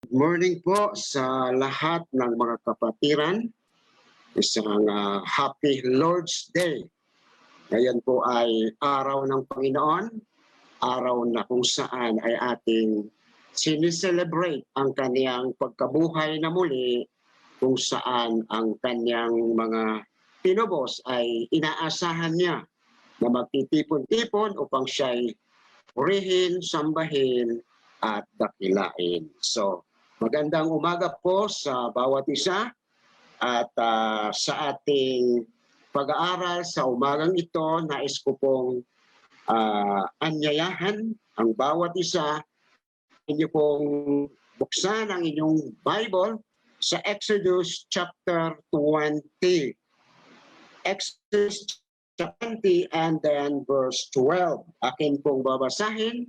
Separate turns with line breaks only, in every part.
Morning po sa lahat ng mga kapatiran. Isang happy Lord's Day. Ngayon po ay araw ng Panginoon, araw na kung saan ay ating sinicelebrate ang kaniyang pagkabuhay na muli, kung saan ang kaniyang mga tinubos ay inaasahan niya na magtitipon-tipon upang siya'y purihin, sambahin, at dakilain. So, magandang umaga po sa bawat isa at sa ating pag-aaral sa umagang ito, nais ko pong anyayahan ang bawat isa. Inyo pong buksan ang inyong Bible sa Exodus chapter 20. Exodus 20 and then verse 12. Akin pong babasahin.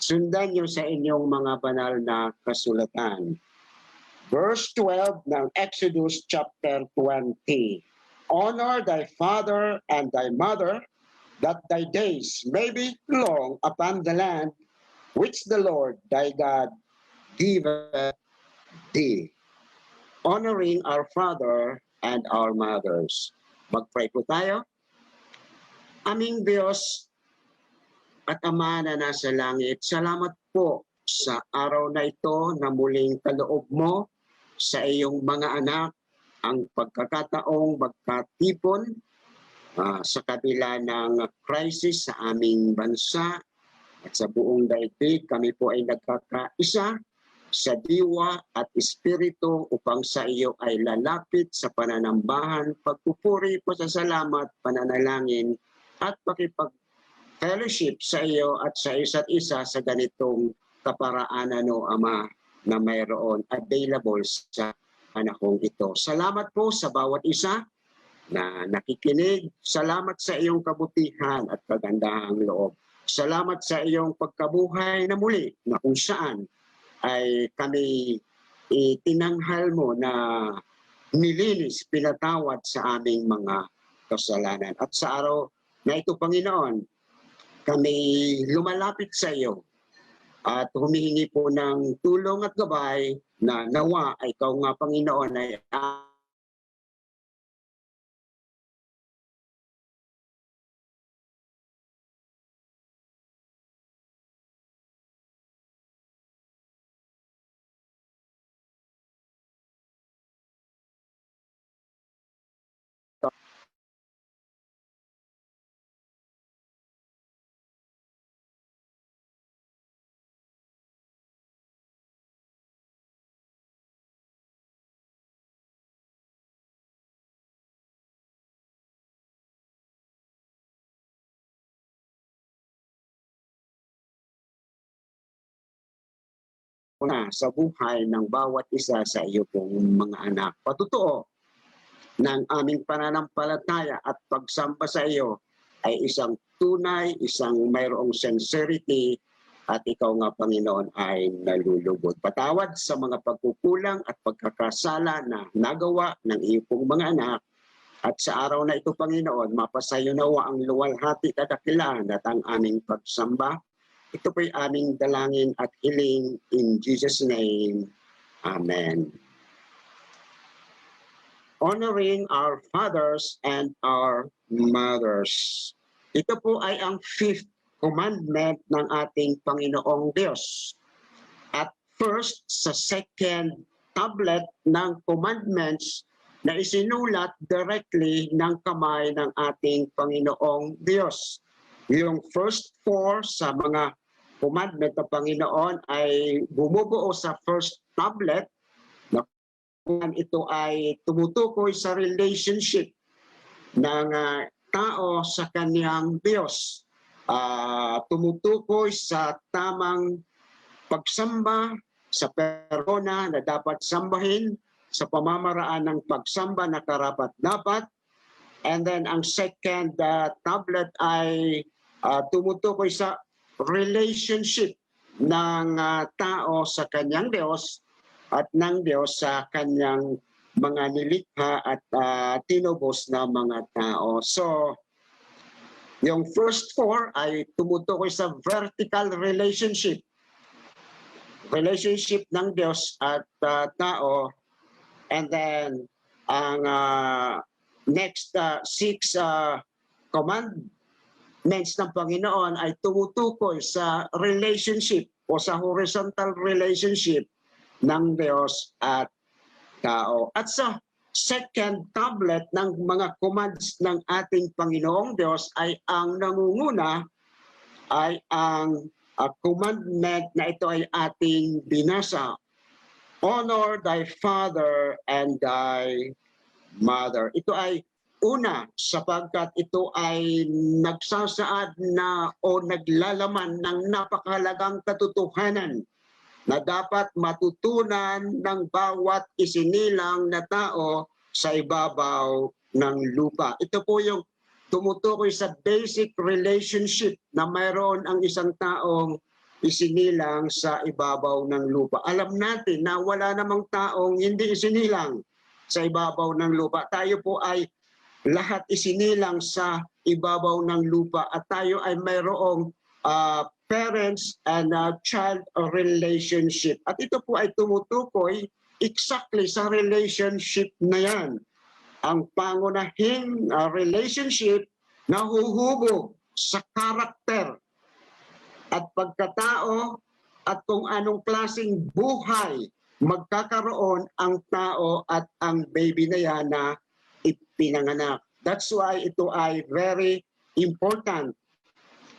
Sundan nyo sa inyong mga banal na kasulatan. Verse 12 ng Exodus chapter 20. Honor thy father and thy mother, that thy days may be long upon the land which the Lord thy God giveth thee. Honoring our father and our mothers. Mag-pray po tayo. Aming Diyos at Ama na nasa langit, salamat po sa araw na ito na muling kaloob mo sa iyong mga anak ang pagkakataong magkatipon sa kabila ng crisis sa aming bansa at sa buong daigdig. Kami po ay nagkakaisa sa diwa at espiritu upang sa iyo ay lalapit sa pananambahan, pagpupuri po sa salamat, pananalangin at fellowship sa iyo at sa isa't isa sa ganitong kaparaanan o Ama na mayroon available sa panahong ito. Salamat po sa bawat isa na nakikinig. Salamat sa iyong kabutihan at kagandahang loob. Salamat sa iyong pagkabuhay na muli na kung saan ay kami itinanghal mo na nilinis, pinatawad sa aming mga kasalanan. At sa araw na ito, Panginoon, kami lumalapit sa iyo at humihingi po ng tulong at gabay na nawa ay ikaw nga, Panginoon, ay na sa buhay ng bawat isa sa iyo pong mga anak. Patotoo ng aming pananampalataya at pagsamba sa iyo ay isang tunay, isang mayroong sincerity at ikaw nga, Panginoon, ay nalulugod. Patawad sa mga pagkukulang at pagkakasala na nagawa ng iyong pong mga anak. At sa araw na ito, Panginoon, mapasayo nawa ang luwalhati kadakilaan at ang aming pagsamba. Ito po'y aming dalangin at hiling in Jesus' name. Amen. Honoring our fathers and our mothers. Ito po ay ang fifth commandment ng ating Panginoong Diyos. At first, sa second tablet ng commandments na isinulat directly ng kamay ng ating Panginoong Diyos. Yung first four sa mga commandment ng Panginoon ay bumubuo sa first tablet na kung ito ay tumutukoy sa relationship ng tao sa kaniyang Diyos. Tumutukoy sa tamang pagsamba, sa persona na dapat sambahin, sa pamamaraan ng pagsamba na karapat-dapat. And then ang second tablet ay tumutukoy sa relationship ng tao sa kanyang Diyos at ng Diyos sa kanyang mga nilikha at tinubos na mga tao. So, yung first four ay tumutukoy sa vertical relationship relationship ng Diyos at tao. And then, ang next 6 commandments ng Panginoon ay tumutukoy sa relationship o sa horizontal relationship ng Diyos at tao. At sa second tablet ng mga commands ng ating Panginoong Diyos ay ang nangunguna ay ang commandment na ito ay ating binasa. Honor thy father and thy mother. Ito ay una sapagkat ito ay nagsasaad na o naglalaman ng napakahalagang katotohanan na dapat matutunan ng bawat isinilang na tao sa ibabaw ng lupa. Ito po yung tumutukoy sa basic relationship na mayroon ang isang taong isinilang sa ibabaw ng lupa. Alam natin na wala namang taong hindi isinilang sa ibabaw ng lupa. Tayo po ay lahat isinilang sa ibabaw ng lupa at tayo ay mayroong parents and child relationship. At ito po ay tumutukoy exactly sa relationship na yan. Ang pangunahing relationship na huhubog sa karakter at pagkatao at kung anong klaseng buhay magkakaroon ang tao at ang baby na yan na ipinanganak. That's why ito ay very important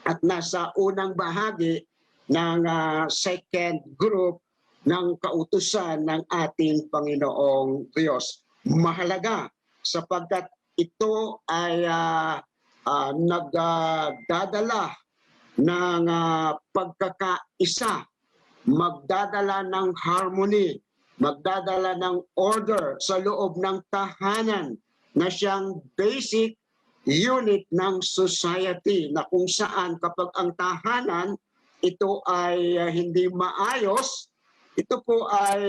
at nasa unang bahagi ng second group ng kautusan ng ating Panginoong Diyos. Mahalaga sapagkat ito ay nagdadala ng pagkakaisa, magdadala ng harmony, magdadala ng order sa loob ng tahanan na siyang basic unit ng society na kung saan kapag ang tahanan ito ay hindi maayos, ito po ay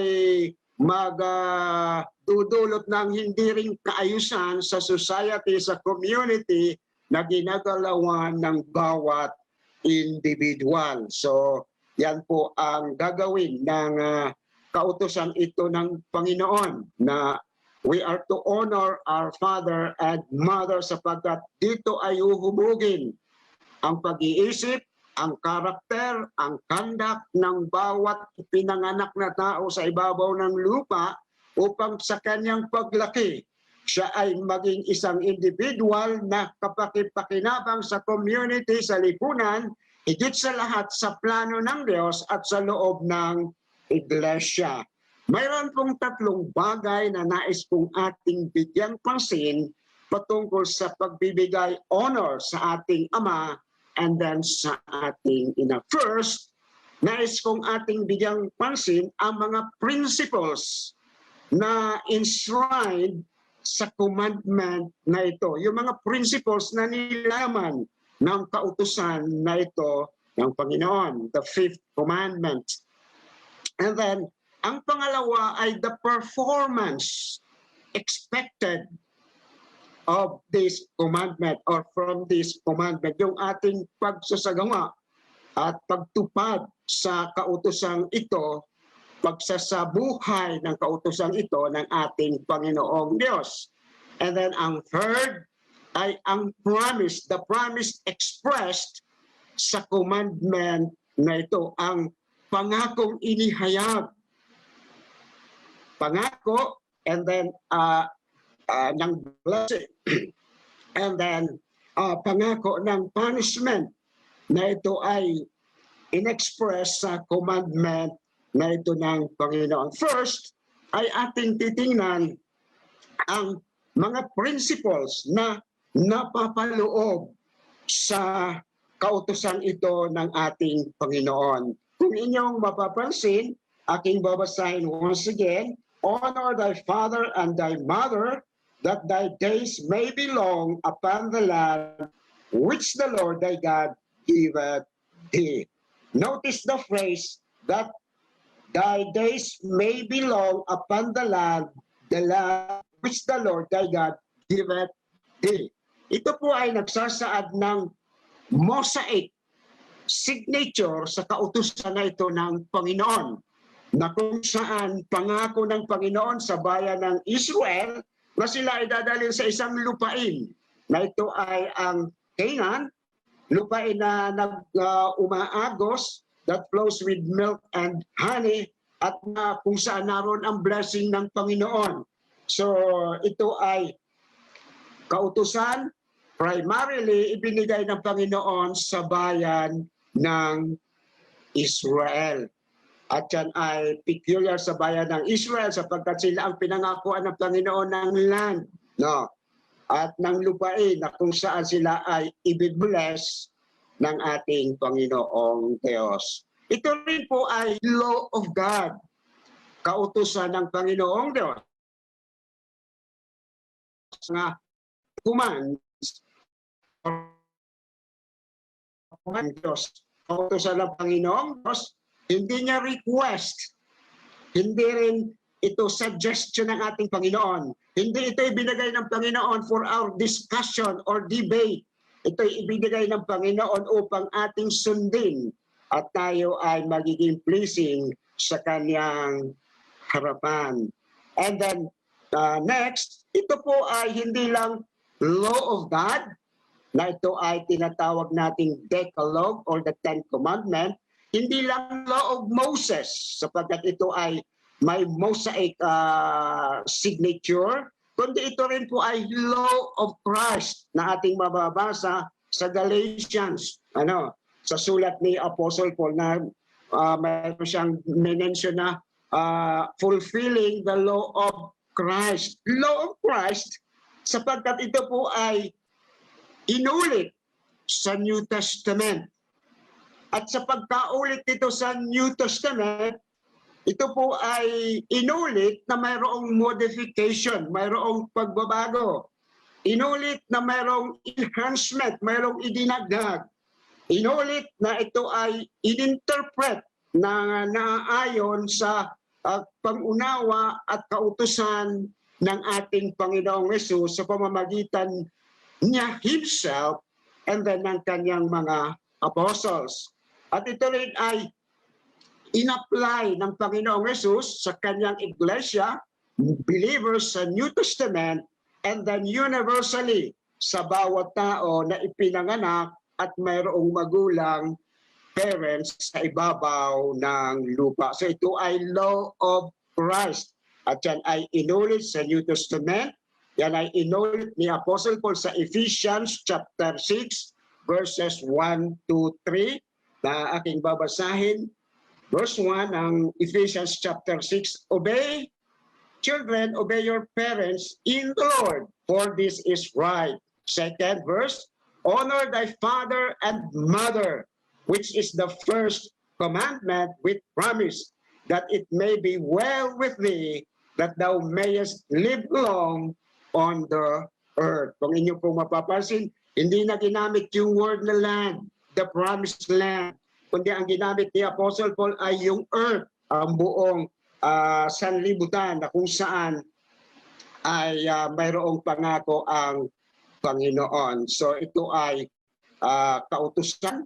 magdudulot ng hindi rin kaayusan sa society, sa community na ginagalawan ng bawat individual. So, yan po ang gagawin ng kautusan ito ng Panginoon na we are to honor our father and mother sapagkat dito ay uhubugin ang pag-iisip, ang karakter, ang conduct ng bawat pinanganak na tao sa ibabaw ng lupa upang sa kanyang paglaki siya ay maging isang individual na kapakipakinabang sa community, sa lipunan, higit sa lahat sa plano ng Diyos at sa loob ng iglesia. Mayroon pong 3 bagay na nais kong ating bigyang pansin patungkol sa pagbibigay honor sa ating ama and then sa ating ina. First, nais kong ating bigyang pansin ang mga principles na enshrined sa commandment na ito. Yung mga principles na nilaman ng kautusan na ito ng Panginoon, the 5th commandment. And then, ang pangalawa ay the performance expected of this commandment or from this commandment. Yung ating pagsasagawa at pagtupad sa kautusang ito, pagsasabuhay ng kautosang ito ng ating Panginoong Diyos. And then ang third ay ang promise, the promise expressed sa commandment na ito, ang pangakong inihayag. Pangako and then ng blessing and then pangako ng punishment na ito ay inexpress sa commandment na ito ng Panginoon. First, ay ating titingnan ang mga principles na napapaloob sa kautusan ito ng ating Panginoon. Kung inyong mapapansin, aking babasahin once again, honor thy father and thy mother, that thy days may be long upon the land which the Lord thy God giveth thee. Notice the phrase that thy days may be long upon the land which the Lord thy God giveth thee. Ito po ay nagsasaad ng mosaic signature sa kautusan na ito ng Panginoon. na kung saan pangako ng Panginoon sa bayan ng Israel na sila ay dadalhin sa isang lupain na ito ay ang Canaan, lupain na umaagos that flows with milk and honey at kung saan naroon ang blessing ng Panginoon. So ito ay kautusan primarily ibinigay ng Panginoon sa bayan ng Israel. At yan ay peculiar sa bayan ng Israel sapagkat sila ang pinangakuan ng Panginoon ng land, no? At ng lupain na kung saan sila ay i-bless ng ating Panginoong Diyos. Ito rin po ay law of God, kautusan ng Panginoong Diyos. Nga commands ng Diyos, kautusan ng Panginoong Diyos, hindi niya request, hindi rin ito suggestion ng ating Panginoon. Hindi ito ibinigay ng Panginoon for our discussion or debate. Ito ibinigay ng Panginoon upang ating sundin at tayo ay magiging pleasing sa Kanyang harapan. And then next, ito po ay hindi lang law of God, na ito ay tinatawag nating Decalogue or the Ten Commandments, hindi lang law of Moses, sapagkat ito ay may Mosaic signature, kundi ito rin po ay law of Christ na ating mababasa sa Galatians. Sa sulat ni Apostle Paul na mayroon siyang mention na fulfilling the law of Christ. Law of Christ, sapagkat ito po ay inulit sa New Testament. At sa pagkaulit nito sa New Testament, ito po ay inulit na mayroong modification, mayroong pagbabago. Inulit na mayroong enhancement, mayroong idinagdag. Inulit na ito ay ininterpret na naayon sa pangunawa at kautusan ng ating Panginoong Hesus sa pamamagitan niya himself and then ng kanyang mga apostles. At ito rin ay in-apply ng Panginoong Hesus sa kanyang iglesia, believers sa New Testament, and then universally sa bawat tao na ipinanganak at mayroong magulang, parents sa ibabaw ng lupa. So ito ay law of Christ. At yan ay inulit sa New Testament. Yan ay inulit ni Apostle Paul sa Ephesians chapter 6 verses 1 to 3 na aking babasahin. Verse 1 ng Ephesians chapter 6, obey, children, obey your parents in the Lord, for this is right. Second verse, honor thy father and mother, which is the first commandment with promise, that it may be well with thee, that thou mayest live long on the earth. Kung inyo po mapapansin, hindi na ginamit yung word na land, the promised land, kundi ang ginamit ni Apostle Paul ay yung earth, ang buong sanlibutan na kung saan ay mayroong pangako ang Panginoon. So ito ay kautusan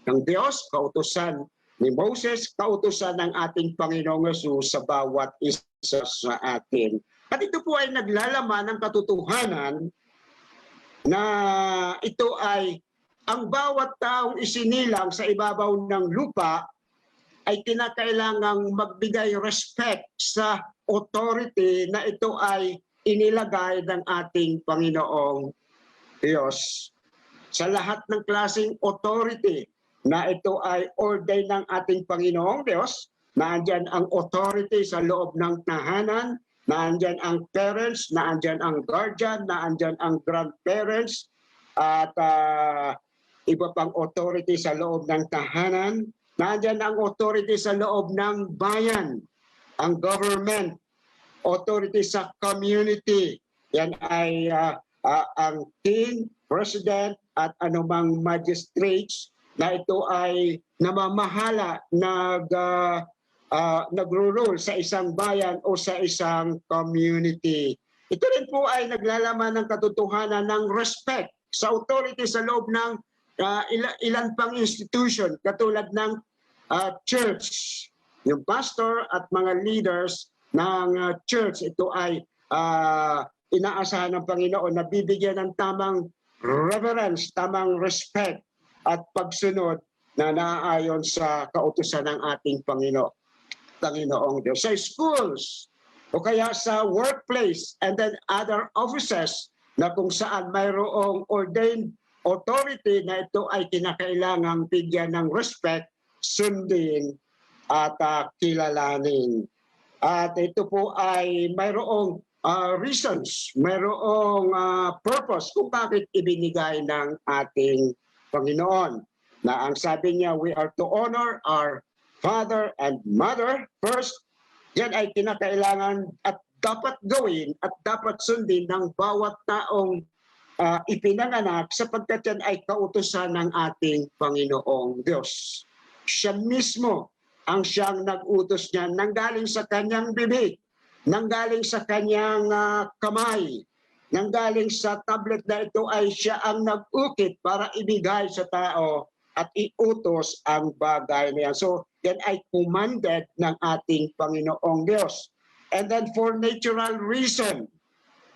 ng Diyos, kautusan ni Moses, kautusan ng ating Panginoong Hesus sa bawat isa sa atin. At ito po ay naglalaman ng katotohanan na ito ay ang bawat taong isinilang sa ibabaw ng lupa ay kinakailangang magbigay respect sa authority na ito ay inilagay ng ating Panginoong Diyos. Sa lahat ng klaseng authority na ito ay ordain ng ating Panginoong Diyos, naandyan ang authority sa loob ng tahanan, naandyan ang parents, naandyan ang guardian, naandyan ang grandparents, at iba pang authority sa loob ng tahanan. Nandiyan ang authority sa loob ng bayan, ang government, authority sa community. Yan ay ang king, president, at anumang magistrates na ito ay namamahala, nagro-rule sa isang bayan o sa isang community. Ito rin po ay naglalaman ng katotohanan ng respect sa authority sa loob ng ilan pang institution katulad ng church, yung pastor at mga leaders ng church, ito ay inaasahan ng Panginoon na bibigyan ng tamang reverence, tamang respect at pagsunod na naaayon sa kautusan ng ating Panginoong Diyos. Sa schools o kaya sa workplace and then other offices na kung saan mayroong ordained authority na ito ay kinakailangang bigyan ng respect, sundin at kilalanin. At ito po ay mayroong reasons, mayroong purpose kung bakit ibinigay ng ating Panginoon. Na ang sabi niya, we are to honor our father and mother first. Yan ay kinakailangan at dapat gawin at dapat sundin ng bawat taong ipinanganak sapagkat yan ay kautusan ng ating Panginoong Diyos. Siya mismo ang siyang nag-utos niya, nanggaling sa kanyang bibig, nanggaling sa kanyang kamay, nanggaling sa tablet na ito ay siya ang nag-ukit para ibigay sa tao at iutos ang bagay na yan. So, yan ay commanded ng ating Panginoong Diyos. And then for natural reason,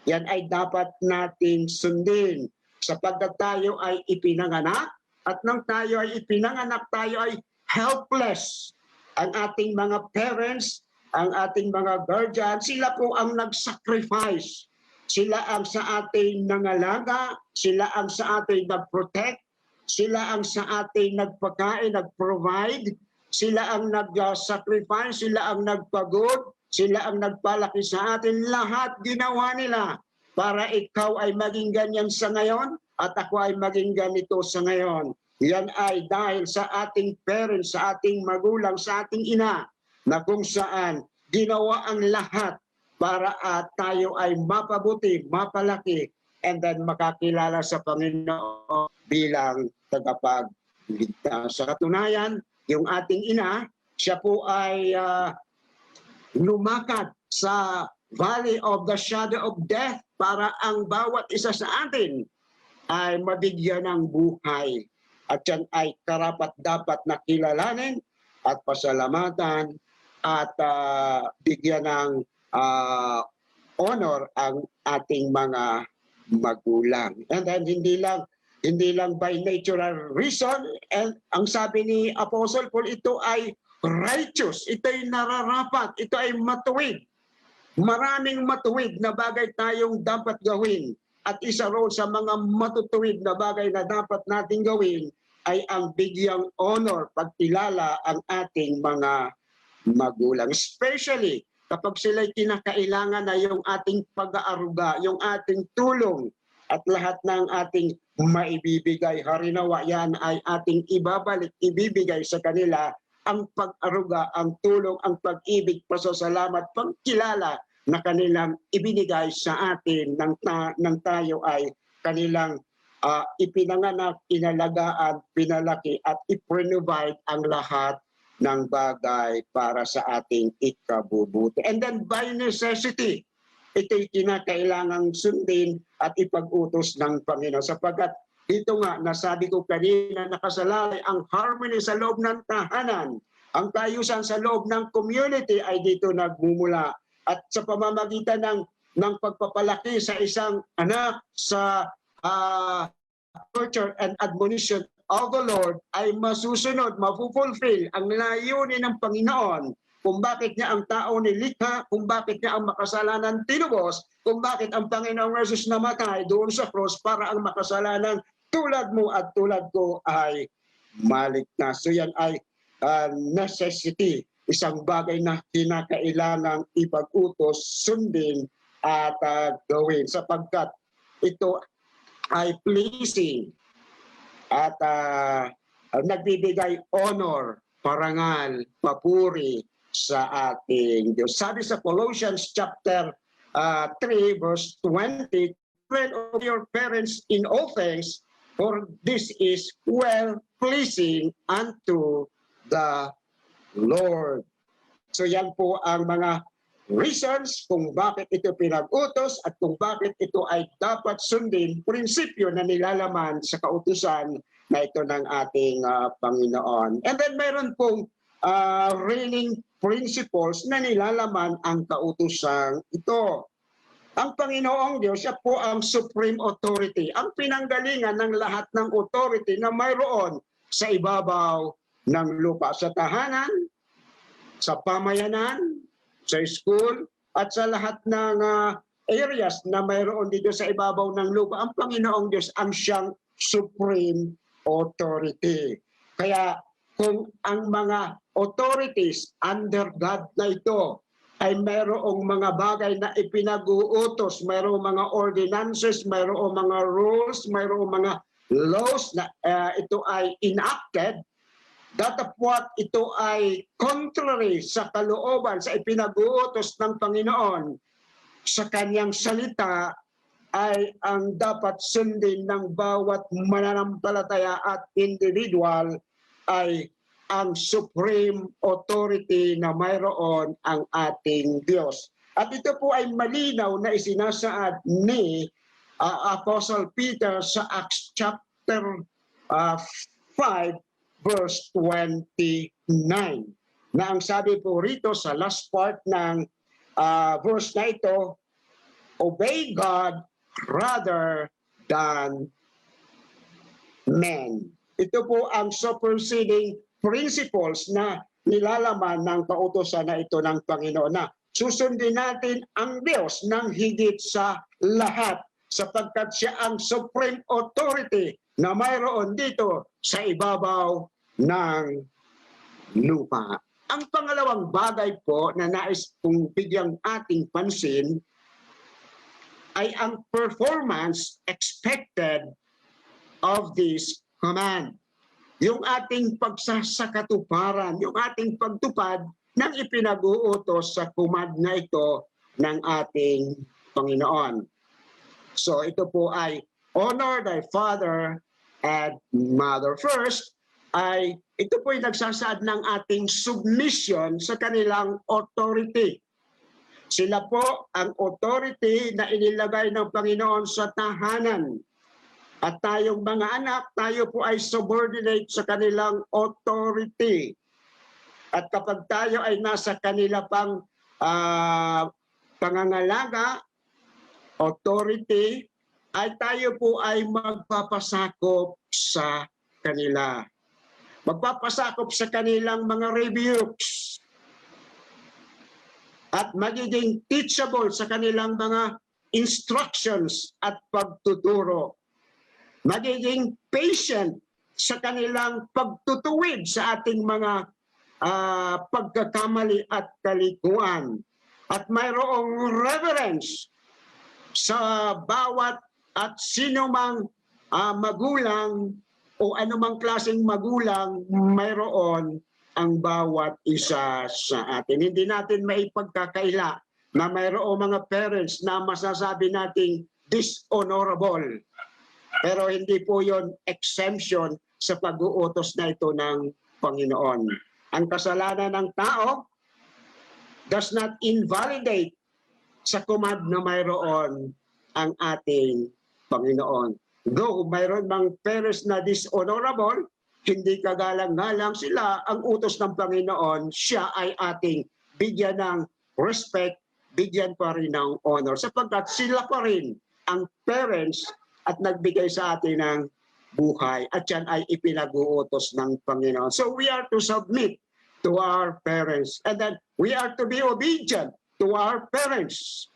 yan ay dapat natin sundin sapagkat tayo ay ipinanganak at nang tayo ay ipinanganak, tayo ay helpless. Ang ating mga parents, ang ating mga guardian, sila po ang nag-sacrifice. Sila ang sa ating nangalaga, sila ang sa ating nag-protect, sila ang sa ating nagpakain, nag-provide, sila ang nag-sacrifice, sila ang nagpagod, sila ang nagpalaki sa atin. Lahat ginawa nila para ikaw ay maging ganyan sa ngayon at ako ay maging ganito sa ngayon. Yan ay dahil sa ating parents, sa ating magulang, sa ating ina, na kung saan ginawa ang lahat para tayo ay mapabuti, mapalaki, and then makakilala sa Panginoon bilang tagapagligtas. Sa katunayan, yung ating ina, siya po ay lumakad sa valley of the shadow of death para ang bawat isa sa atin ay mabigyan ng buhay. At yan ay karapat-dapat na kilalanin at pasalamatan at bigyan ng honor ang ating mga magulang. And then hindi lang by natural reason, and ang sabi ni Apostle Paul, ito ay righteous, ito ay nararapat, ito ay matuwid. Maraming matuwid na bagay tayong dapat gawin. At isa roon sa mga matutuwid na bagay na dapat natin gawin ay ang bigyang honor, pagkilala ang ating mga magulang. Especially kapag sila'y kinakailangan na yung ating pag-aaruga, yung ating tulong at lahat ng ating maibibigay. Harinawa yan ay ating ibabalik, ibibigay sa kanila ang pag-aruga, ang tulong, ang pag-ibig, pasasalamat, pagkilala na kanilang ibinigay sa atin nang tayo ay kanilang ipinanganak, inalagaan, pinalaki at i-provide ang lahat ng bagay para sa ating ikabubuti. And then by necessity, ito'y kinakailangang sundin at ipag-utos ng Panginoon. Sapagkat dito nga, nasabi ko kanina, nakasalalay ang harmony sa loob ng tahanan. Ang kaayusan sa loob ng community ay dito nagmumula. At sa pamamagitan ng pagpapalaki sa isang anak sa nurture and admonition of the Lord ay masusunod, mapupulfill ang layunin ng Panginoon kung bakit niya ang tao nilikha, kung bakit niya ang makasalanan tinubos, kung bakit ang Panginoong Jesus namatay doon sa cross para ang makasalanan tulad mo at tulad ko ay maligtas. So yan ay necessity, isang bagay na kinakailangang ipag-utos, sundin at gawin sapagkat ito ay pleasing at nagbibigay honor, parangal, papuri sa ating Diyos. Sabi sa Colossians chapter 3 verse 20, "Train of your parents in all things, for this is well-pleasing unto the Lord." So yan po ang mga reasons kung bakit ito pinag-utos at kung bakit ito ay dapat sundin, prinsipyo na nilalaman sa kautusan na ito ng ating Panginoon. And then meron pong reigning principles na nilalaman ang kautosang ito. Ang Panginoong Diyos, siya po ang supreme authority, ang pinanggalingan ng lahat ng authority na mayroon sa ibabaw ng lupa, sa tahanan, sa pamayanan, sa school, at sa lahat ng areas na mayroon dito sa ibabaw ng lupa. Ang Panginoong Diyos ang siyang supreme authority. Kaya kung ang mga authorities under God na ito ay mayroong mga bagay na ipinag-uutos, mayroong mga ordinances, mayroong mga rules, mayroong mga laws na ito ay enacted, datapwat ito ay contrary sa kalooban, sa ipinag-uutos ng Panginoon sa kanyang salita, ay ang dapat sundin ng bawat mananampalataya at individual ay ang supreme authority na mayroon ang ating Diyos. At ito po ay malinaw na isinasaad ni Apostle Peter sa Acts chapter 5 verse 29. Na ang sabi po rito sa last part ng verse na ito, obey God rather than men. Ito po ang superseding principles na nilalaman ng kautosan na ito ng Panginoon, na susundin natin ang Diyos ng higit sa lahat sapagkat siya ang supreme authority na mayroon dito sa ibabaw ng lupa. Ang pangalawang bagay po na nais kong bigyang ating pansin ay ang performance expected of this command. Yung ating pagsasakatuparan, yung ating pagtupad ng ipinag-uutos sa command na ito ng ating Panginoon. So ito po ay honor thy father and mother. First, ay ito po ay nagsasaad ng ating submission sa kanilang authority. Sila po ang authority na inilagay ng Panginoon sa tahanan. At tayong mga anak, tayo po ay subordinate sa kanilang authority. At kapag tayo ay nasa kanila pang pangangalaga, authority, ay tayo po ay magpapasakop sa kanila. Magpapasakop sa kanilang mga rebukes. At magiging teachable sa kanilang mga instructions at pagtuturo. Magiging patient sa kanilang pagtutuwid sa ating mga pagkakamali at kalikuan. At mayroong reverence sa bawat at sinumang magulang o anumang klaseng magulang mayroon ang bawat isa sa atin. Hindi natin maipagkakaila na mayroong mga parents na masasabi nating dishonorable. Pero hindi po yon exemption sa pag-uutos na ito ng Panginoon. Ang kasalanan ng tao does not invalidate sa command na mayroon ang ating Panginoon. Though mayroon mang parents na dishonorable, hindi kagalang-galang sila, ang utos ng Panginoon, siya ay ating bigyan ng respect, bigyan pa rin ng honor. Sapagkat sila pa rin ang parents at nagbigay sa atin ng buhay. At yan ay ipinag-uutos ng Panginoon. So we are to submit to our parents. And then we are to be obedient to our parents.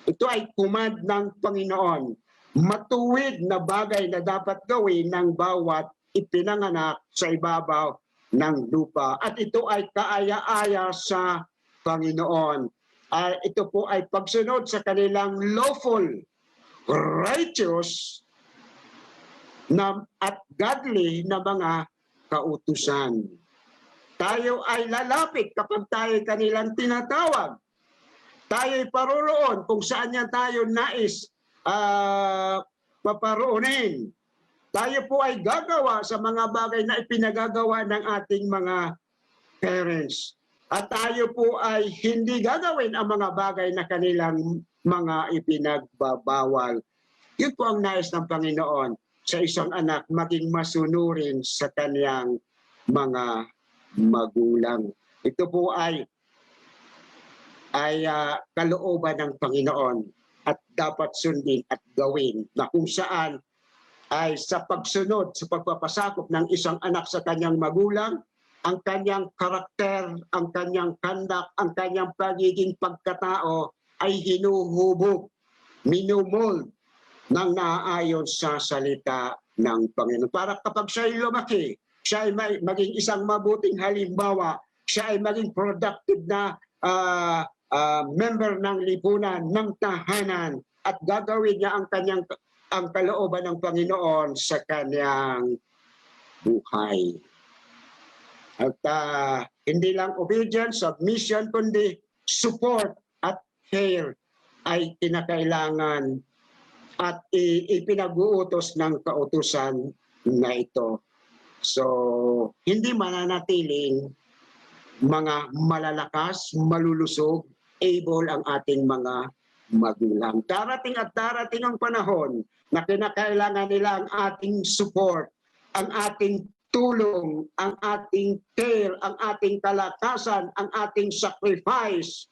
Ito ay command ng Panginoon. Matuwid na bagay na dapat gawin ng bawat ipinanganak sa ibabaw ng lupa. At ito ay kaaya-aya sa Panginoon. Ito po ay pagsunod sa kanilang lawful, righteous at godly na mga kautusan. Tayo ay lalapit kapag tayo kanilang tinatawag. Tayo ay paroroon kung saan niya tayo nais paparoonin. Tayo po ay gagawa sa mga bagay na ipinagagawa ng ating mga parents. At tayo po ay hindi gagawin ang mga bagay na kanilang mga ipinagbabawal. Yun po ang nais ng Panginoon sa isang anak, maging masunurin sa kaniyang mga magulang. Ito po ay kalooban ng Panginoon at dapat sundin at gawin, na kung saan ay sa pagsunod, sa pagpapasakop ng isang anak sa kanyang magulang, ang kanyang karakter, ang kanyang conduct, ang kanyang pagiging pagkatao ay hinuhubog, minumold ng naaayon sa salita ng Panginoon. Para kapag siya ay lumaki, siya ay maging isang mabuting halimbawa, siya ay maging productive na member ng lipunan, ng tahanan, at gagawin niya ang kalooban ng Panginoon sa kanyang buhay. At hindi lang obedience, submission, kundi support at care ay kinakailangan at ipinag-uutos ng kautusan na ito. So, hindi mananatiling mga malalakas, malulusog, able ang ating mga magulang. Darating at darating ang panahon na kinakailangan nila ang ating support, ang ating tulong, ang ating care, ang ating kalakasan, ang ating sacrifice,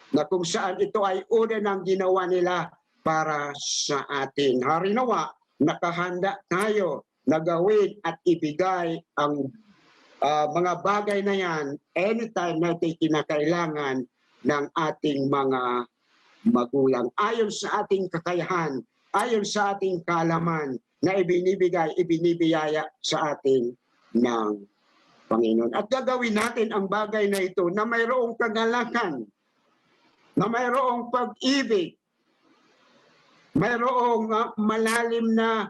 na kung saan ito ay una ng ginawa nila para sa atin. Harinawa, nakahanda tayo na gawin at ibigay ang mga bagay na yan anytime natin kinakailangan ng ating mga magulang. Ayon sa ating kakayahan, ayon sa ating kaalaman na ibinibiyaya sa atin ng Panginoon. At gagawin natin ang bagay na ito na mayroong kagalakan, na mayroong pag-ibig, mayroong malalim na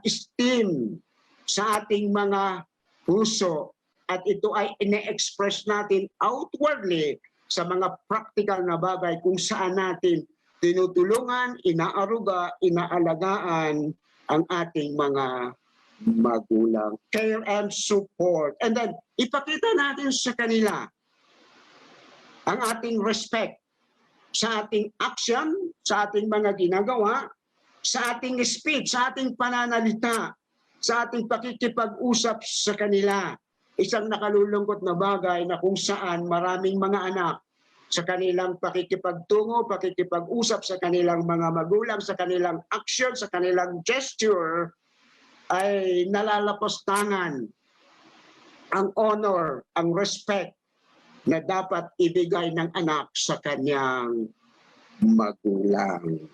esteem sa ating mga puso, at ito ay ine-express natin outwardly sa mga practical na bagay kung saan natin tinutulungan, inaaruga, inaalagaan ang ating mga magulang. Care and support. And then, ipakita natin sa kanila ang ating respect sa ating action, sa ating mga ginagawa, sa ating speech, sa ating pananalita, sa ating pakikipag-usap sa kanila. Isang nakalulungkot na bagay na kung saan maraming mga anak sa kanilang pakikipagtungo, pakikipag-usap sa kanilang mga magulang, sa kanilang action, sa kanilang gesture, ay nalalapastangan ang honor, ang respect na dapat ibigay ng anak sa kanyang magulang.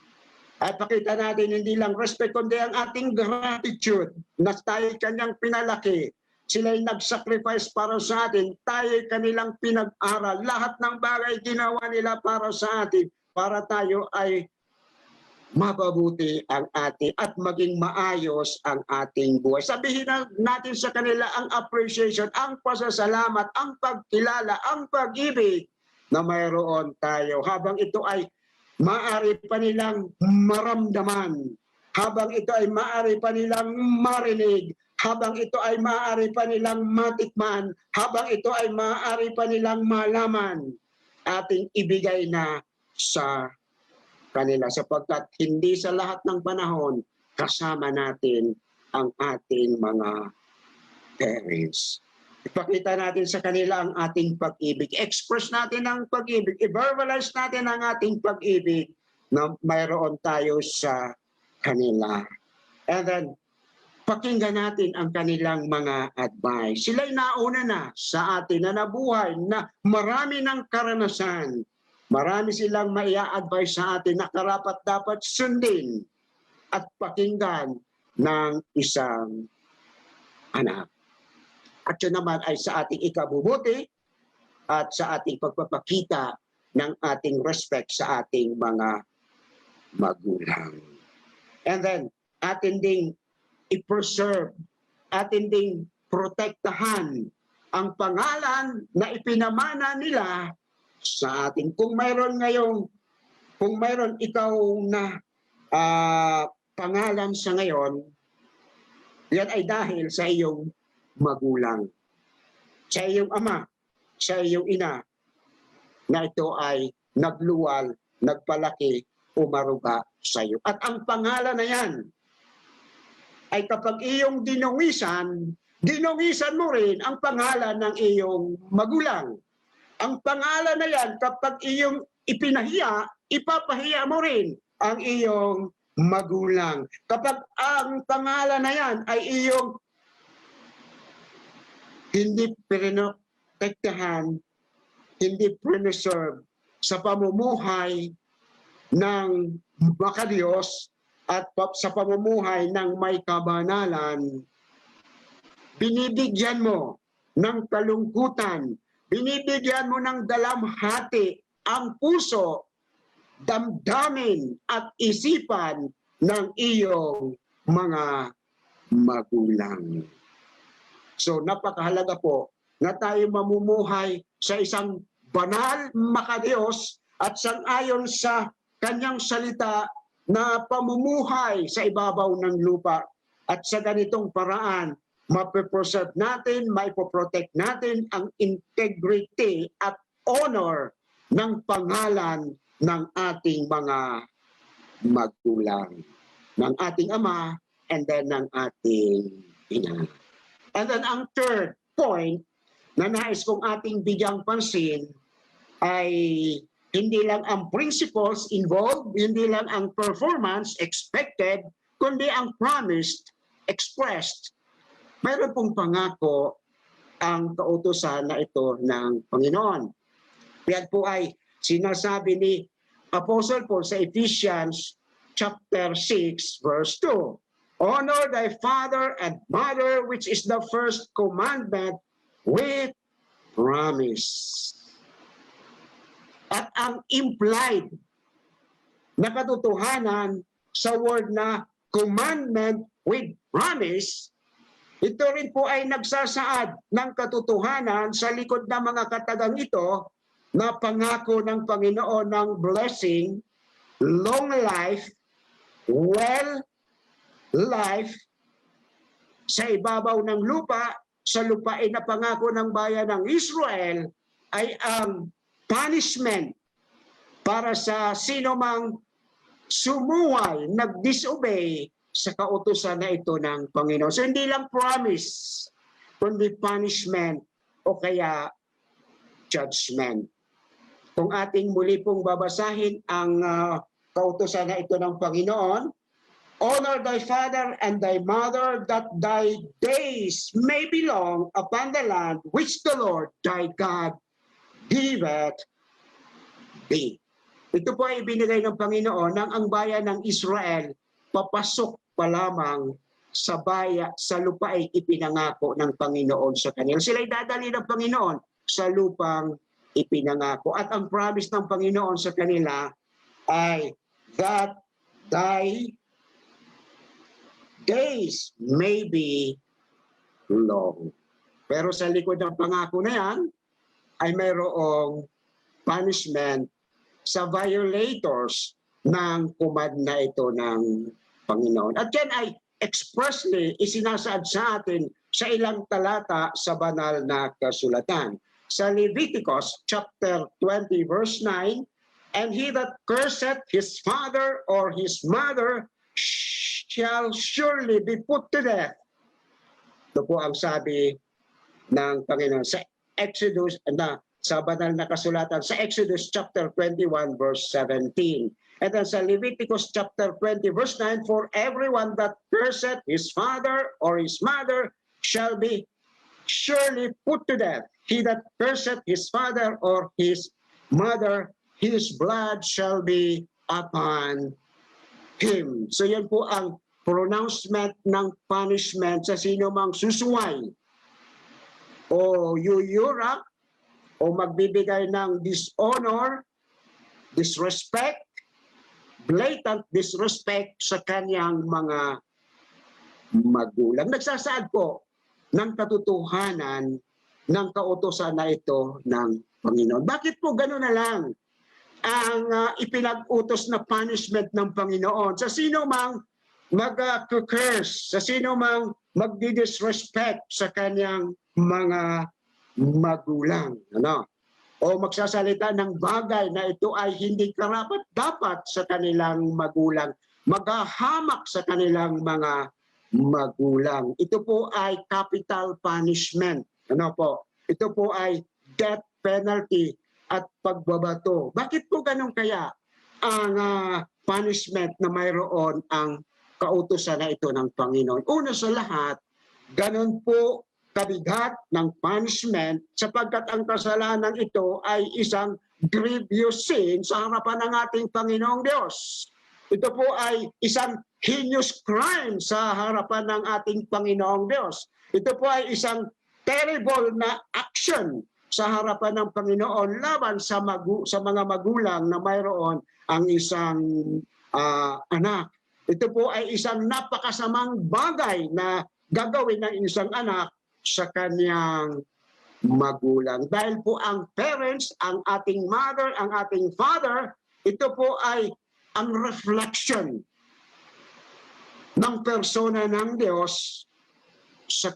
At pakita natin hindi lang respect, kundi ang ating gratitude na tayo kanyang pinalaki. Sila'y nag-sacrifice para sa atin, tayo kanilang pinag-aral. Lahat ng bagay ginawa nila para sa atin, para tayo ay mapabuti ang ating at maging maayos ang ating buhay. Sabihin natin sa kanila ang appreciation, ang pasasalamat, ang pagkilala, ang pag-ibig na mayroon tayo. Habang ito ay maaari pa nilang maramdaman, habang ito ay maaari pa nilang marinig, habang ito ay maaari pa nilang matikman, habang ito ay maaari pa nilang malaman, ating ibigay na sa kanila, sapagkat hindi sa lahat ng panahon kasama natin ang ating mga parents. Ipakita natin sa kanila ang ating pag-ibig. Express natin ang pag-ibig. I-verbalize natin ang ating pag-ibig na mayroon tayo sa kanila. And then, pakinggan natin ang kanilang mga advice. Sila'y nauna na sa atin na nabuhay na marami ng karanasan. Marami silang maia-advise sa atin na karapat-dapat sundin at pakinggan ng isang anak. At yun naman ay sa ating ikabubuti at sa ating pagpapakita ng ating respect sa ating mga magulang. And then, atin ding i-preserve, atin ding protektahan ang pangalan na ipinamana nila sa atin. Kung mayroon ikaw na pangalan sa ngayon, yan ay dahil sa iyong magulang, sa iyong ama, sa iyong ina, na ito ay nagluwal, nagpalaki, umaruga sa iyo. At ang pangalan na yan ay kapag iyong dinungisan, Dinungisan mo rin ang pangalan ng iyong magulang. Ang pangalan na yan, kapag iyong ipinahiya, ipapahiya mo rin ang iyong magulang. Kapag ang pangalan na yan ay iyong hindi pinotektahan, hindi preserve sa pamumuhay ng makadiyos at sa pamumuhay ng may kabanalan, binibigyan mo ng kalungkutan, binibigyan mo ng dalamhati ang puso, damdamin at isipan ng iyong mga magulang. So napakahalaga po na tayo mamumuhay sa isang banal, makadiyos at sangayon sa kanyang salita na pamumuhay sa ibabaw ng lupa. At sa ganitong paraan, mapipreserve natin, maipoprotect natin ang integrity at honor ng pangalan ng ating mga magulang, ng ating ama, and then ng ating ina. And then ang third point na nais kong ating bigyang pansin ay hindi lang ang principles involved, hindi lang ang performance expected, kundi ang promised, expressed. Mayroon pong pangako ang kautusan na ito ng Panginoon. Yan po ay sinasabi ni Apostle Paul sa Ephesians chapter 6 verse 2. Honor thy father and mother, which is the first commandment with promise. At ang implied na katotohanan sa word na commandment with promise, ito rin po ay nagsasaad ng katotohanan sa likod ng mga katagang ito na pangako ng Panginoon ng blessing, long life, life sa ibabaw ng lupa, sa lupain na pangako ng bayan ng Israel ay ang punishment para sa sino mang sumuway, nag-disobey sa kautusan na ito ng Panginoon. So hindi lang promise, kundi punishment o kaya judgment. Kung ating muli pong babasahin ang kautusan na ito ng Panginoon, honor thy father and thy mother, that thy days may be long upon the land which the Lord thy God giveth thee. Ito po ay ibinigay ng Panginoon nang ang bayan ng Israel papasok pa lamang sa lupa ay ipinangako ng Panginoon sa kanila. Sila'y dadali ng Panginoon sa lupang ipinangako. At ang promise ng Panginoon sa kanila ay that thy days may be long. Pero sa likod ng pangako na yan, ay mayroong punishment sa violators ng command na ito ng Panginoon. At yan ay expressly isinasaad sa atin sa ilang talata sa banal na kasulatan. Sa Leviticus chapter 20 verse 9, and he that curseth his father or his mother shall surely be put to death. Ito po ang sabi ng Panginoon sa Exodus, sa banal na kasulatan, sa Exodus chapter 21 verse 17. And then sa Leviticus chapter 20 verse 9, for everyone that curseth his father or his mother shall be surely put to death. He that curseth his father or his mother, his blood shall be upon him. So yan po ang pronouncement ng punishment sa sino mang susuway o yuyurak o magbibigay ng dishonor, disrespect, blatant disrespect sa kanyang mga magulang. Nagsasaad po ng katotohanan ng kautusan na ito ng Panginoon. Bakit po gano'n na lang ang ipinag-utos na punishment ng Panginoon sa sino mang mag-curse, sa sino mang magdi-disrespect sa kanyang mga magulang, o magsasalita ng bagay na ito ay hindi karapat-dapat sa kanilang magulang, maghahamak sa kanilang mga magulang. Ito po ay capital punishment. Ano po? Ito po ay death penalty at pagbabato. Bakit po ganun kaya ang punishment na mayroon ang kautusan na ito ng Panginoon? Una sa lahat, ganun po kabigat ng punishment sapagkat ang kasalanan ito ay isang grievous sin sa harapan ng ating Panginoong Diyos. Ito po ay isang heinous crime sa harapan ng ating Panginoong Diyos. Ito po ay isang terrible na action sa harapan ng Panginoon laban sa mga magulang na mayroon ang isang anak. Ito po ay isang napakasamang bagay na gagawin ng isang anak sa kanyang magulang. Dahil po ang parents, ang ating mother, ang ating father, ito po ay ang reflection ng persona ng Diyos sa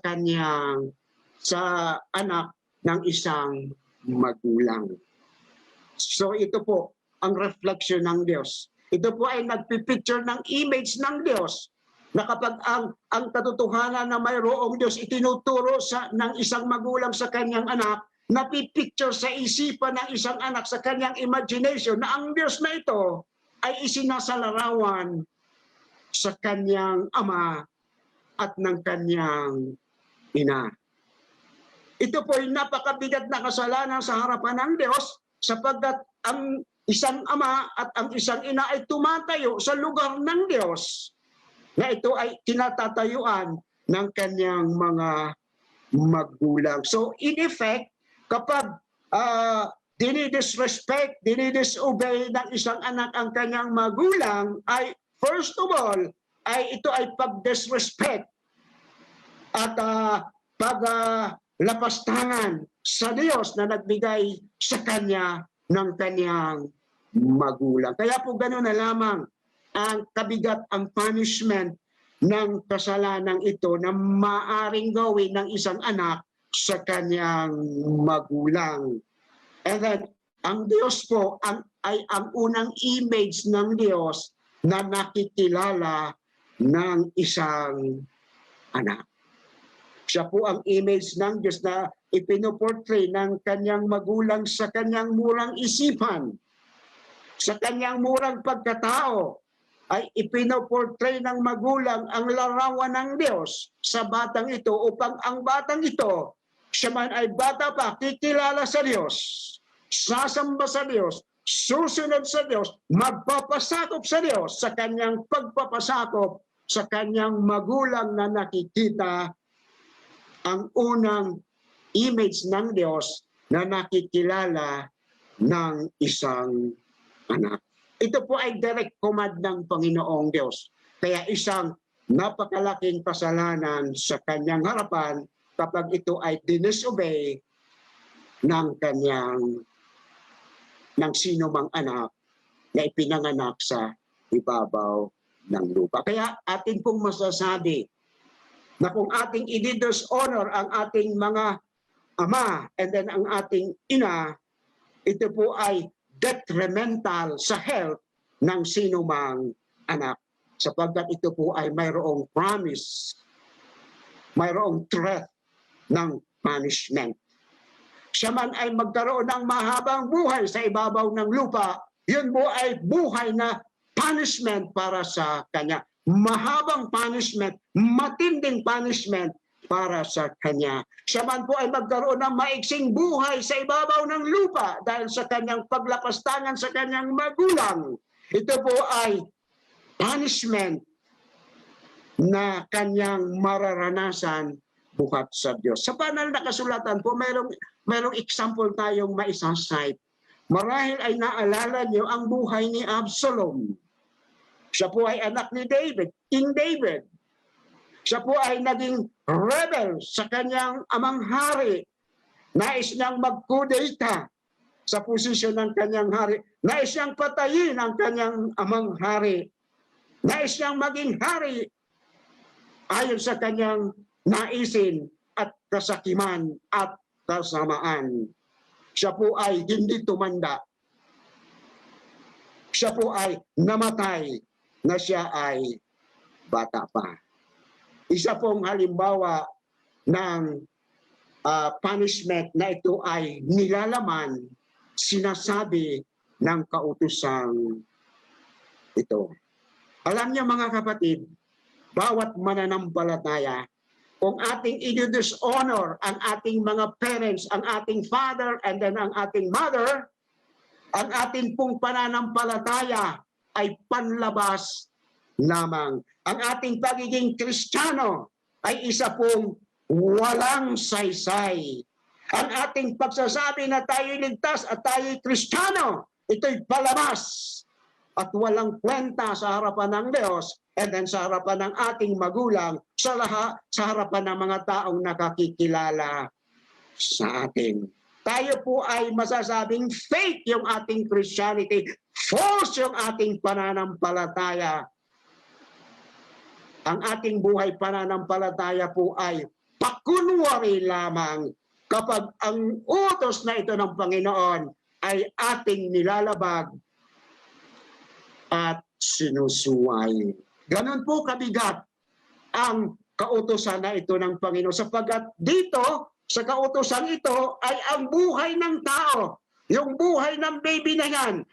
anak ng isang magulang. So ito po ang reflection ng Diyos. Ito po ay nagpipicture ng image ng Diyos na kapag ang katotohanan na mayroong Diyos itinuturo ng isang magulang sa kanyang anak, napipicture sa isipan ng isang anak sa kanyang imagination na ang Diyos na ito ay isinasalarawan sa kanyang ama at ng kanyang ina. Ito po ay napakabigat na kasalanan sa harapan ng Diyos sapagkat ang isang ama at ang isang ina ay tumatayo sa lugar ng Diyos na ito ay tinatatayuan ng kanyang mga magulang. So in effect, kapag dinidisrespect, dinidisobey ng isang anak ang kanyang magulang, ay first of all, ay ito ay pag-disrespect at paglapastangan sa Diyos na nagbigay sa kanya ng kanyang magulang. Kaya po gano'n na lamang ang kabigat, ang punishment ng kasalanang ito na maaring gawin ng isang anak sa kanyang magulang. And then, ang Diyos po ay ang unang image ng Diyos na nakikilala ng isang anak. Siya po ang image ng Diyos na ipinoportray ng kanyang magulang sa kanyang murang isipan, sa kanyang murang pagkatao, ay ipinoportray ng magulang ang larawan ng Diyos sa batang ito upang ang batang ito, siya man ay bata pa, kikilala sa Diyos, sasamba sa Diyos, susunod sa Diyos, magpapasakop sa Diyos sa kanyang pagpapasakop sa kanyang magulang na nakikita ang unang image ng Diyos na nakikilala ng isang anak. Ito po ay direct command ng Panginoong Diyos. Kaya isang napakalaking kasalanan sa kanyang harapan kapag ito ay dinisobey ng sino mang anak na ipinanganak sa ibabaw ng lupa. Kaya atin pong masasabi na kung ating i-dishonor ang ating mga ama and then ang ating ina, ito po ay detrimental sa health ng sino mang anak. Sapagkat ito po ay mayroong promise, mayroong threat ng punishment. Siya man ay magkaroon ng mahabang buhay sa ibabaw ng lupa, yun po ay buhay na punishment para sa kanya. Mahabang punishment, matinding punishment para sa kanya. Siya man po ay magkaroon ng maiksing buhay sa ibabaw ng lupa dahil sa kanyang paglapastangan sa kanyang magulang. Ito po ay punishment na kanyang mararanasan buhat sa Diyos. Sa banal na kasulatan po, mayroong example tayong maisasite. Marahil ay naalala niyo ang buhay ni Absalom. Siya po ay anak ni David, King David. Siya po ay naging rebel sa kanyang amang hari. Nais niyang magkudeta sa posisyon ng kanyang hari. Nais niyang patayin ang kanyang amang hari. Nais niyang maging hari ayon sa kanyang naisin at kasakiman at kasamaan. Siya po ay hindi tumanda. Siya po ay namatay na siya ay bata pa. Isa pong halimbawa ng punishment na ito ay nilalaman, sinasabi ng kautosang ito. Alam niyo mga kapatid, bawat mananampalataya, kung ating i-dishonor ang ating mga parents, ang ating father and then ang ating mother, ang ating pong pananampalataya ay panlabas lamang. Ang ating pagiging Kristiyano ay isa pong walang saysay. Ang ating pagsasabi na tayo'y ligtas at tayo'y Kristiyano, ito'y palabas at walang kwenta sa harapan ng Diyos and then sa harapan ng ating magulang, sa harapan ng mga taong nakakikilala sa atin. Tayo po ay masasabing fake yung ating Christianity, false yung ating pananampalataya. Ang ating buhay pananampalataya po ay pakunwari lamang kapag ang utos na ito ng Panginoon ay ating nilalabag at sinusuway. Ganon po kabigat ang kautosan na ito ng Panginoon sapagkat dito sa kautosan ito ay ang buhay ng tao. Yung buhay ng baby na yan,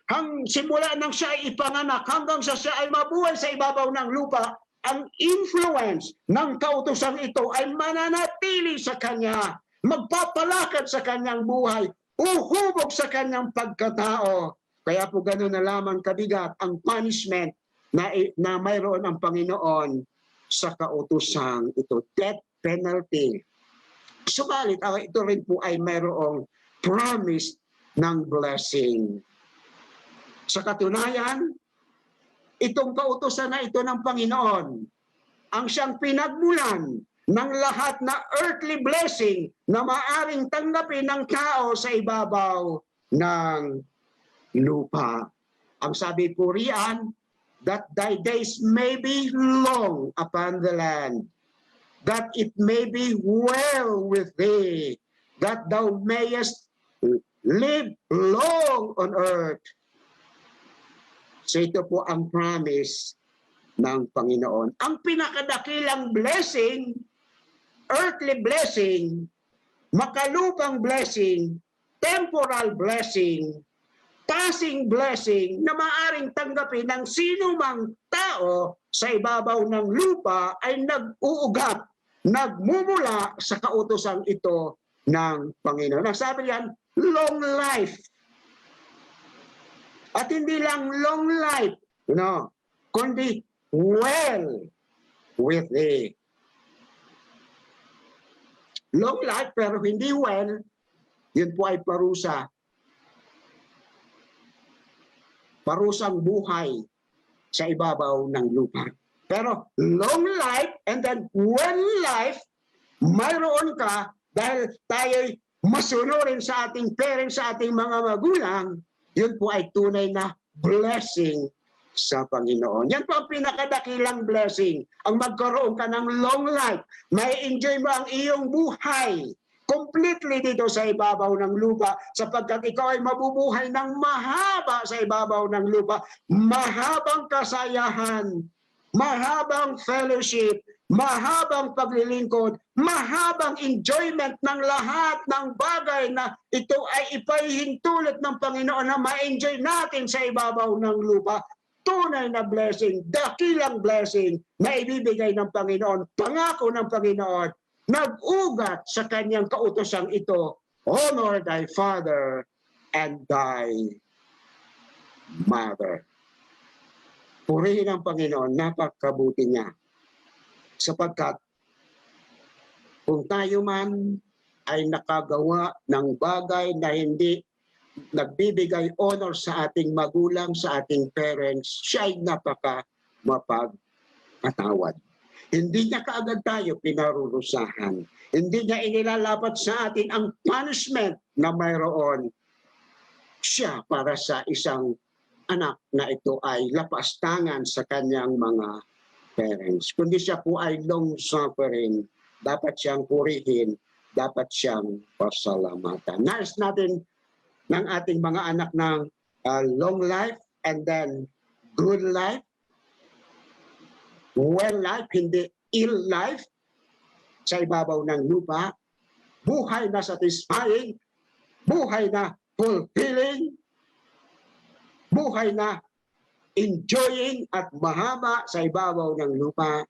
simula nang siya ay ipanganak hanggang sa siya ay mabuhay sa ibabaw ng lupa, ang influence ng kautosan ito ay mananatili sa kanya, magpapalakad sa kanyang buhay, uhubog sa kanyang pagkatao. Kaya po gano'n na lamang kabigat ang punishment na mayroon ang Panginoon sa kautosang ito, death penalty. Subalit, ito rin po ay mayroong promise ng blessing. Sa katunayan, itong kautosan na ito ng Panginoon, ang siyang pinagmulan ng lahat na earthly blessing na maaring tanggapin ng tao sa ibabaw ng lupa. Ang sabi po riyan, that thy days may be long upon the land, that it may be well with thee, that thou mayest live long on earth. So ito po ang promise ng Panginoon. Ang pinakadakilang blessing, earthly blessing, makalupang blessing, temporal blessing, passing blessing na maaring tanggapin ng sino mang tao sa ibabaw ng lupa ay nag-uugat, nagmumula sa kautosang ito ng Panginoon. Sabi niyan, long life. At hindi lang long life, kundi well with thee. Long life pero hindi well, yun po ay parusa. Parusang buhay sa ibabaw ng lupa. Pero long life and then well life, mayroon ka dahil tayo'y masunurin sa ating parents, sa ating mga magulang, yun po ay tunay na blessing sa Panginoon. Yan po ang pinakadakilang blessing. Ang magkaroon ka ng long life, may enjoy mo ang iyong buhay completely dito sa ibabaw ng lupa sapagkat ikaw ay mabubuhay ng mahaba sa ibabaw ng lupa. Mahabang kasayahan, mahabang fellowship, mahabang paglilingkod, mahabang enjoyment ng lahat ng bagay na ito ay ipahihintulot ng Panginoon na ma-enjoy natin sa ibabaw ng lupa. Tunay na blessing, dakilang blessing na ibibigay ng Panginoon, pangako ng Panginoon, nag-ugat sa kanyang kautosang ito, honor thy father and thy mother. Purihin ang Panginoon, napakabuti niya. Sapagkat kung tayo man ay nakagawa ng bagay na hindi nagbibigay honor sa ating magulang, sa ating parents, siya ay mapagpatawad. Hindi niya kaagad tayo pinarurusahan. Hindi niya inilalapat sa atin ang punishment na mayroon siya para sa isang anak na ito ay lapastangan sa kanyang mga parents. Kundi siya po ay long-suffering, dapat siyang purihin, dapat siyang pasalamatan. Nais natin ng ating mga anak ng long life and then good life, well life, hindi ill life sa ibabaw ng lupa, buhay na satisfying, buhay na fulfilling, buhay na enjoying at mahaba sa ibabaw ng lupa.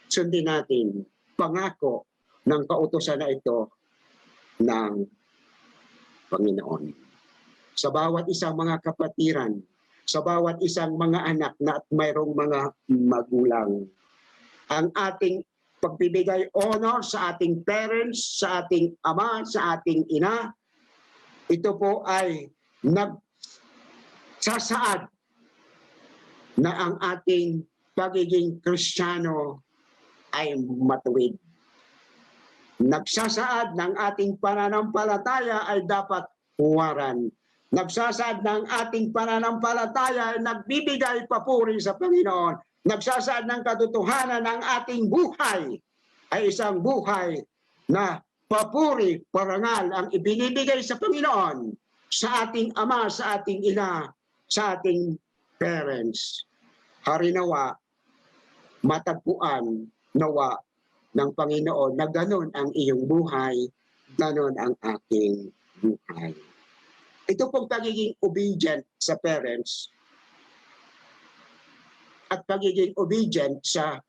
Sundin natin pangako ng kautusan na ito ng Panginoon. Sa bawat isang mga kapatiran, sa bawat isang mga anak na at mayroong mga magulang, ang ating pagbibigay honor sa ating parents, sa ating ama, sa ating ina, ito po ay nagsasaad na ang ating pagiging Kristiyano ay matuwid. Nagsasaad ng ating pananampalataya ay dapat huwaran. Nagsasaad ng ating pananampalataya ay nagbibigay papuri sa Panginoon. Nagsasaad ng katotohanan ng ating buhay ay isang buhay na papuri, parangal ang ibinibigay sa Panginoon, sa ating ama, sa ating ina, sa ating parents. Harinawa, matagpuan, nawa ng Panginoon na ganon ang iyong buhay, ganon ang aking buhay. Ito pong pagiging obedient sa parents at pagiging obedient sa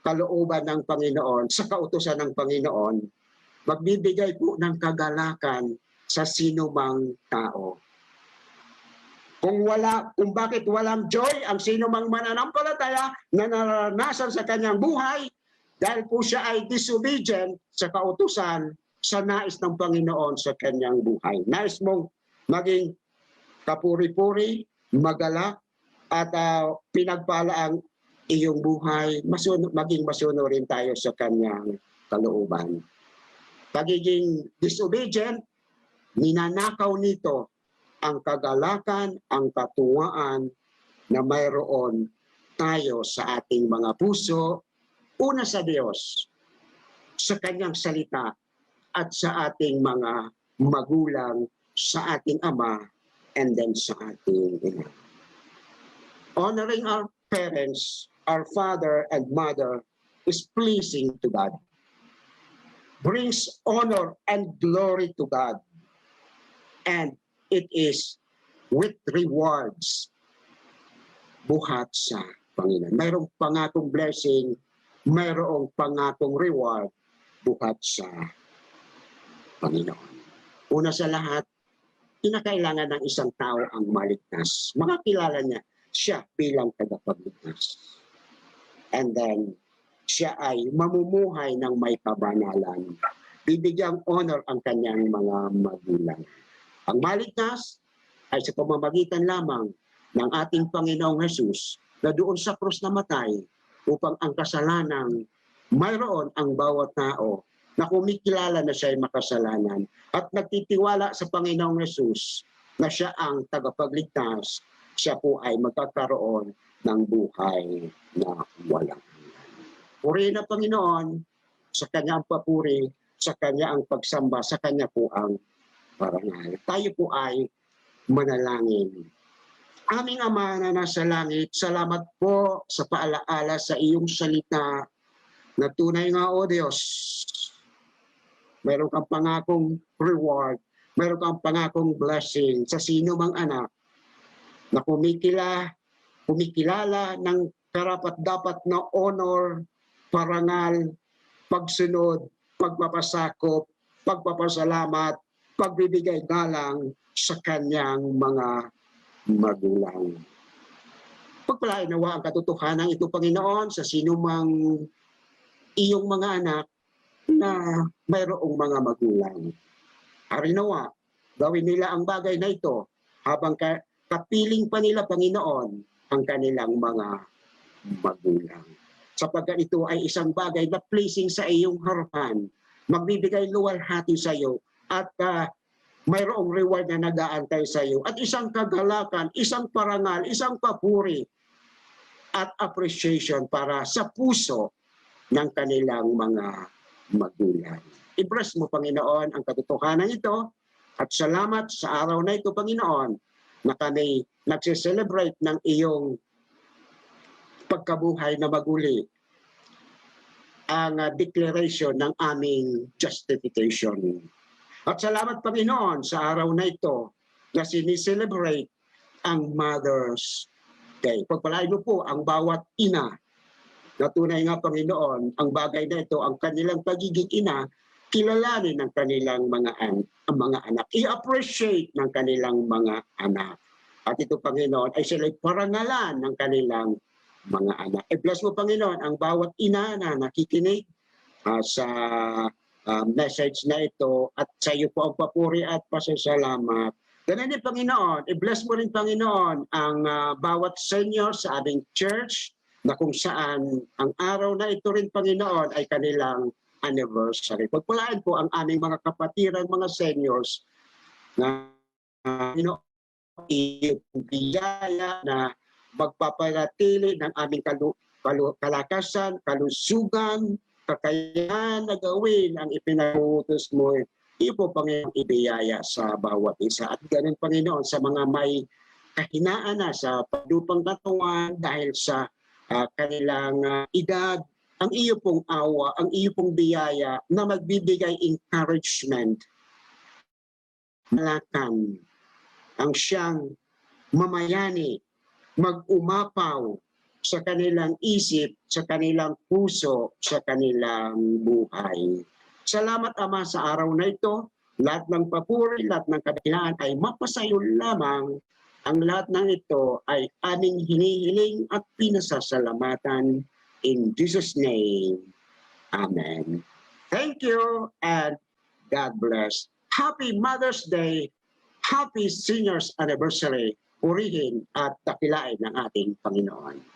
kalooban ng Panginoon, sa kautusan ng Panginoon, magbibigay po ng kagalakan sa sino mang tao. Kung bakit walang joy ang sino mang mananampalataya na naranasan sa kanyang buhay, dahil po siya ay disobedient sa kautusan, sa nais ng Panginoon sa kanyang buhay. Nais mong maging kapuri-puri, magalak, at pinagpala ang iyong buhay, maging masunurin tayo sa kanyang kalooban. Pagiging disobedient, ninanakaw nito ang kagalakan, ang katuwaan na mayroon tayo sa ating mga puso, una sa Diyos, sa kanyang salita, at sa ating mga magulang, sa ating ama, and then sa ating ina. Honoring our parents, our father and mother, is pleasing to God. Brings honor and glory to God. And it is with rewards. Buhat sa Panginoon. Mayroong pangakong blessing, mayroong pangakong reward, buhat sa Panginoon. Una sa lahat, kinakailangan ng isang tao ang maligtas. Makakilala niya siya bilang tagapagligtas. And then, siya ay mamumuhay ng may kabanalan. Bibigyang honor ang kanyang mga magulang. Ang maligtas ay sa pamamagitan lamang ng ating Panginoong Hesus na doon sa krus na matay upang ang kasalanan mayroon ang bawat tao na kumikilala na siya ay makasalanan at nagtitiwala sa Panginoong Hesus na siya ang tagapagligtas, siya po ay magkakaroon ng buhay na walang hanggan. Purihin ang Panginoon, sa Kanya ang papuri, sa Kanya ang pagsamba, sa Kanya po ang parangal. Tayo po ay manalangin. Aming Ama na nasa langit, salamat po sa paalaala sa iyong salita na tunay nga, O Diyos, mayroon kang pangakong reward, mayroon kang pangakong blessing sa sino mang anak na kumikilala ng karapat-dapat na honor, parangal, pagsunod, pagpapasakop, pagpapasalamat, pagbibigay galang sa kanyang mga magulang. Pagpalain nawa ang katotohanan ito, Panginoon, sa sinumang iyong mga anak na mayroong mga magulang. Harinawa, gawin nila ang bagay na ito habang kapiling pa nila, Panginoon, ang kanilang mga magulang. Sapagkat ito ay isang bagay na pleasing sa iyong harapan, magbibigay luwalhati sa iyo at mayroong reward na nag-aantay sa iyo at isang kagalakan, isang parangal, isang papuri at appreciation para sa puso ng kanilang mga magulang. I-bless mo, Panginoon, ang katotohanan ito at salamat sa araw na ito, Panginoon, na kami nagsiselebrate ng iyong pagkabuhay na maguli ang declaration ng aming justification. At salamat Panginoon sa araw na ito na sinicelebrate ang Mother's Day. Pagpalain mo po ang bawat ina na tunay nga Panginoon, ang bagay na ito, ang kanilang pagiging ina, kilalanin ng kanilang mga anak. I-appreciate ng kanilang mga anak. At ito Panginoon ay sila'y parangalan ng kanilang mga anak. I-bless mo Panginoon ang bawat ina na nakikinig sa message na ito at sa iyo po ang papuri at pasasalamat. Ganun din Panginoon, i-bless mo rin Panginoon ang bawat senior sa aming church na kung saan ang araw na ito rin Panginoon ay kanilang anniversary. Pagpalain po ang aming mga kapatiran, mga seniors na Panginoon biyaya na magpapanatili ng aming kalakasan, kalusugan, kakayahan na gawin ang ipinagutos mo. Iyo po Panginoon ibiyaya sa bawat isa. At ganun Panginoon sa mga may kahinaan na sa padupang katawan dahil sa kanilang edad, ang iyo pong awa, ang iyo pong biyaya na magbibigay encouragement, malakan, ang siyang mamayani, mag-umapaw sa kanilang isip, sa kanilang puso, sa kanilang buhay. Salamat Ama sa araw na ito. Lahat ng papuri, lahat ng kadahilan ay mapasayo lamang. Ang lahat ng ito ay aming hinihiling at pinasasalamatan. In Jesus' name, Amen. Thank you and God bless. Happy Mother's Day. Happy Seniors Anniversary. Purihin at dakilain ng ating Panginoon.